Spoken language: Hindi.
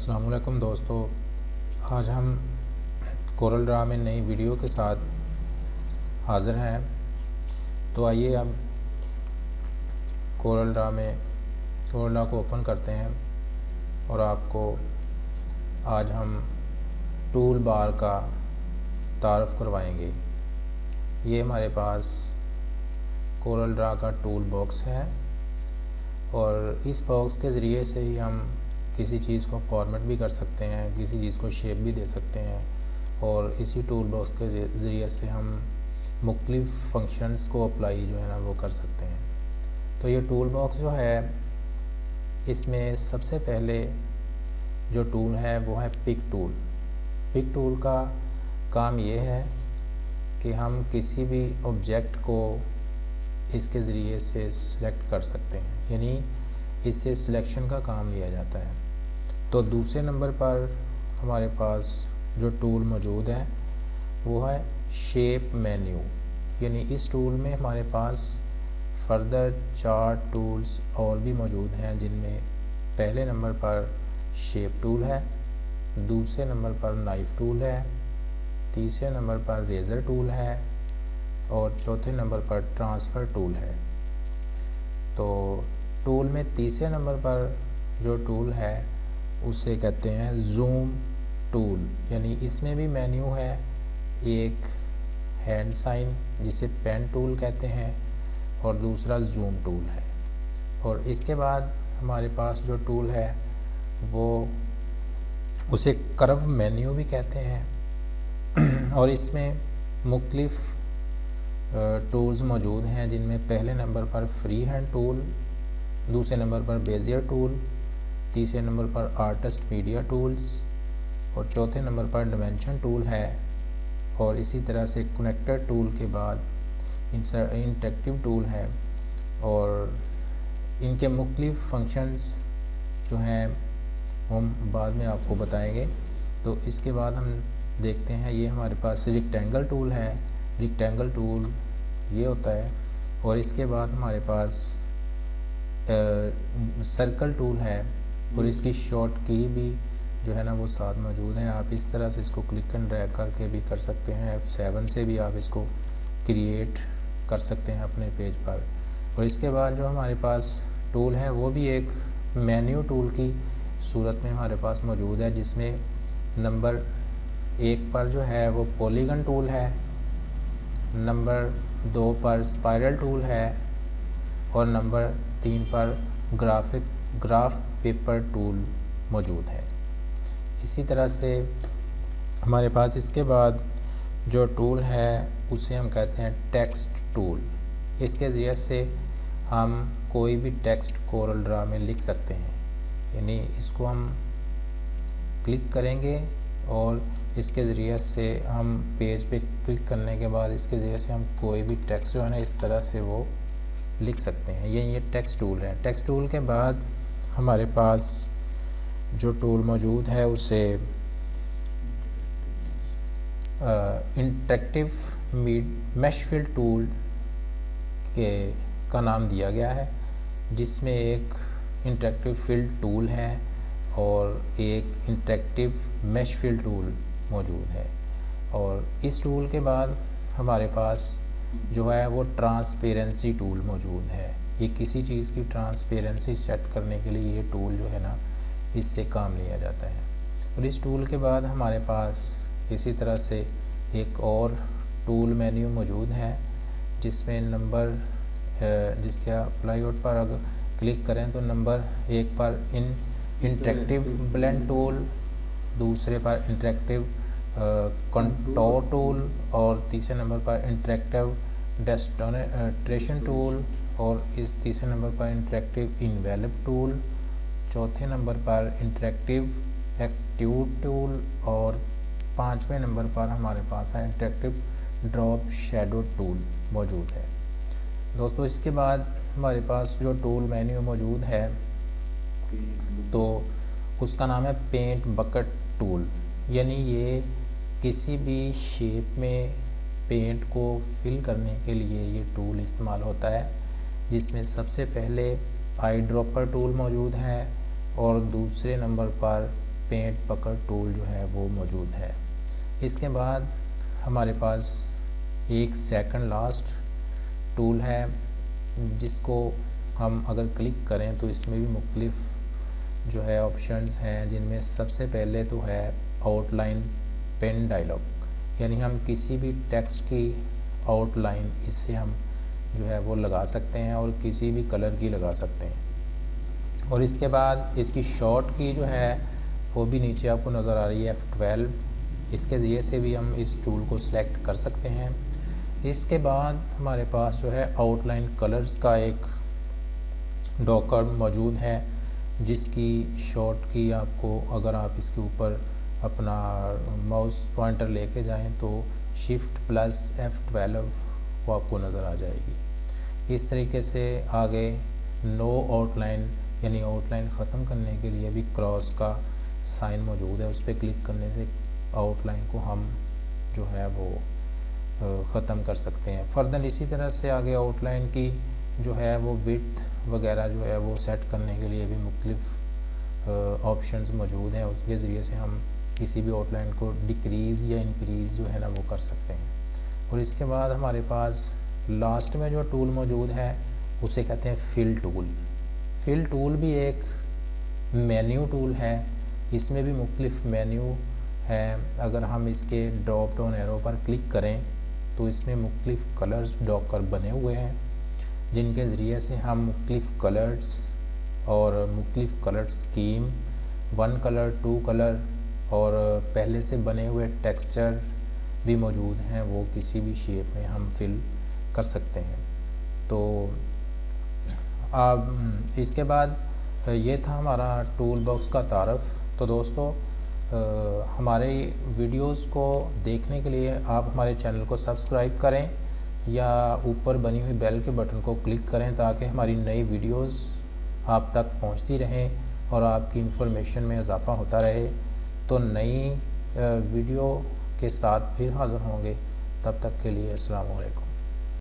अस्सलाम वालेकुम दोस्तों, आज हम कोरल ड्रा में नई वीडियो के साथ हाज़िर हैं। तो आइए अब कोरल ड्रा को ओपन करते हैं और आपको आज हम टूल बार का तारफ़ करवाएंगे। ये हमारे पास कोरल ड्रा का टूल बॉक्स है और इस बॉक्स के ज़रिए से ही हम किसी चीज़ को फॉर्मेट भी कर सकते हैं, किसी चीज़ को शेप भी दे सकते हैं और इसी टूल बॉक्स के ज़रिए से हम मुख्तलिफ़ फंक्शंस को अप्लाई जो है ना वो कर सकते हैं। तो ये टूल बॉक्स जो है, इसमें सबसे पहले जो टूल है वो है पिक टूल। पिक टूल का काम ये है कि हम किसी भी ऑब्जेक्ट को इसके ज़रिए से सिलेक्ट कर सकते हैं, यानी इससे सिलेक्शन का काम लिया जाता है। तो दूसरे नंबर पर हमारे पास जो टूल मौजूद है वो है शेप मेन्यू, यानी इस टूल में हमारे पास फर्दर 4 टूल्स और भी मौजूद हैं, जिनमें पहले नंबर पर शेप टूल है, दूसरे नंबर पर नाइफ टूल है, तीसरे नंबर पर रेज़र टूल है और चौथे नंबर पर ट्रांसफ़र टूल है। तो टूल में तीसरे नंबर पर जो टूल है उसे कहते हैं जूम टूल, यानी इसमें भी मेन्यू है, एक हैंड साइन जिसे पेन टूल कहते हैं और दूसरा जूम टूल है। और इसके बाद हमारे पास जो टूल है वो उसे कर्व मेन्यू भी कहते हैं और इसमें मुख्तलिफ़ टूल्स मौजूद हैं, जिनमें पहले नंबर पर फ्री हैंड टूल, दूसरे नंबर पर बेजियर टूल, तीसरे नंबर पर आर्टिस्ट मीडिया टूल्स और चौथे नंबर पर डायमेंशन टूल है। और इसी तरह से कनेक्टर टूल के बाद इंटरेक्टिव टूल है और इनके मुख्तलिफ़ फंक्शंस जो हैं हम बाद में आपको बताएंगे। तो इसके बाद हम देखते हैं, ये हमारे पास रेक्टेंगल टूल है। रेक्टेंगल टूल ये होता है और इसके बाद हमारे पास सर्कल टूल है और इसकी शॉर्ट की भी जो है ना वो साथ मौजूद है। आप इस तरह से इसको क्लिक एंड ड्रैग करके भी कर सकते हैं, F7 से भी आप इसको क्रिएट कर सकते हैं अपने पेज पर। और इसके बाद जो हमारे पास टूल है वो भी एक मेन्यू टूल की सूरत में हमारे पास मौजूद है, जिसमें नंबर 1 पर जो है वो पॉलीगन टूल है, नंबर 2 पर स्पाइरल टूल है और नंबर 3 पर ग्राफ पेपर टूल मौजूद है। इसी तरह से हमारे पास इसके बाद जो टूल है उसे हम कहते हैं टेक्स्ट टूल। इसके ज़रिए से हम कोई भी टेक्स्ट कोरल ड्रा में लिख सकते हैं, यानी इसको हम क्लिक करेंगे और इसके ज़रिए से हम पेज पे क्लिक करने के बाद इसके ज़रिए से हम कोई भी टेक्स्ट जो है ना इस तरह से वो लिख सकते हैं। ये टेक्स्ट टूल है। टेक्स्ट टूल के बाद हमारे पास जो टूल मौजूद है उसे इंटरेक्टिव मैश फिल टूल का नाम दिया गया है, जिसमें एक इंटरेक्टिव फिल टूल है और एक इंटरेक्टिव मैश फिल टूल मौजूद है। और इस टूल के बाद हमारे पास जो है वो ट्रांसपेरेंसी टूल मौजूद है। ये किसी चीज़ की ट्रांसपेरेंसी सेट करने के लिए ये टूल जो है ना इससे काम लिया जाता है। और इस टूल के बाद हमारे पास इसी तरह से एक और टूल मेन्यू मौजूद है, जिसमें नंबर जिसके फ्लाईआउट पर अगर क्लिक करें तो नंबर 1 पर इंटरेक्टिव ब्लेंड टूल, दूसरे पर इंटरेक्टिव कंटोर टूल और तीसरे नंबर पर इंटरेक्टिव डेस्टिनेशन टूल और इस तीसरे नंबर पर इंटरेक्टिव इन्वेलप टूल, चौथे नंबर पर इंटरेक्टिव एक्सट्रूड टूल और 5वें नंबर पर हमारे पास है इंटरेक्टिव ड्रॉप शैडो टूल मौजूद है। दोस्तों, इसके बाद हमारे पास जो टूल मेन्यू मौजूद है तो उसका नाम है पेंट बकेट टूल, यानी ये किसी भी शेप में पेंट को फिल करने के लिए ये टूल इस्तेमाल होता है, जिसमें सबसे पहले आई ड्रॉपर टूल मौजूद है और दूसरे नंबर पर पेंट पकड़ टूल जो है वो मौजूद है। इसके बाद हमारे पास एक सेकंड लास्ट टूल है जिसको हम अगर क्लिक करें तो इसमें भी मुख्तलिफ जो है ऑप्शंस हैं, जिनमें सबसे पहले तो है आउटलाइन पेन डायलॉग, यानी हम किसी भी टेक्स्ट की आउटलाइन इससे हम जो है वो लगा सकते हैं और किसी भी कलर की लगा सकते हैं। और इसके बाद इसकी शॉर्ट की जो है वो भी नीचे आपको नज़र आ रही है F12, इसके ज़रिए से भी हम इस टूल को सिलेक्ट कर सकते हैं। इसके बाद हमारे पास जो है आउटलाइन कलर्स का एक डॉक्यूमेंट मौजूद है, जिसकी शॉर्ट की आपको अगर आप इसके ऊपर अपना माउस पॉइंटर लेके जाएं तो Shift+F12 वो आपको नज़र आ जाएगी। इस तरीके से आगे नो आउटलाइन यानी आउटलाइन ख़त्म करने के लिए भी क्रॉस का साइन मौजूद है, उस पर क्लिक करने से आउटलाइन को हम जो है वो ख़त्म कर सकते हैं। फर्दर इसी तरह से आगे आउटलाइन की जो है वो विड्थ वगैरह जो है वो सेट करने के लिए भी मुख्तलिफ ऑप्शंस मौजूद हैं, उसके ज़रिए से हम किसी भी आउटलाइन को डिक्रीज़ या इंक्रीज़ जो है ना वो कर सकते हैं। और इसके बाद हमारे पास लास्ट में जो टूल मौजूद है उसे कहते हैं फिल टूल। फिल टूल भी एक मेन्यू टूल है, इसमें भी मुख्तलिफ मेन्यू है। अगर हम इसके ड्रॉप डाउन एरो पर क्लिक करें तो इसमें मुख्तलिफ कलर्स डॉकर बने हुए हैं, जिनके ज़रिए से हम मुख्तलिफ कलर्स और मुख्तलिफ कलर स्कीम 1 कलर 2 कलर और पहले से बने हुए टेक्सचर भी मौजूद हैं, वो किसी भी शेप में हम फिल कर सकते हैं। तो अब इसके बाद ये था हमारा टूल बॉक्स का तारफ़। तो दोस्तों हमारे वीडियोस को देखने के लिए आप हमारे चैनल को सब्सक्राइब करें या ऊपर बनी हुई बेल के बटन को क्लिक करें ताकि हमारी नई वीडियोस आप तक पहुंचती रहें और आपकी इन्फॉर्मेशन में इजाफ़ा होता रहे। तो नई वीडियो के साथ फिर हाज़िर होंगे, तब तक के लिए अस्सलाम वालेकुम।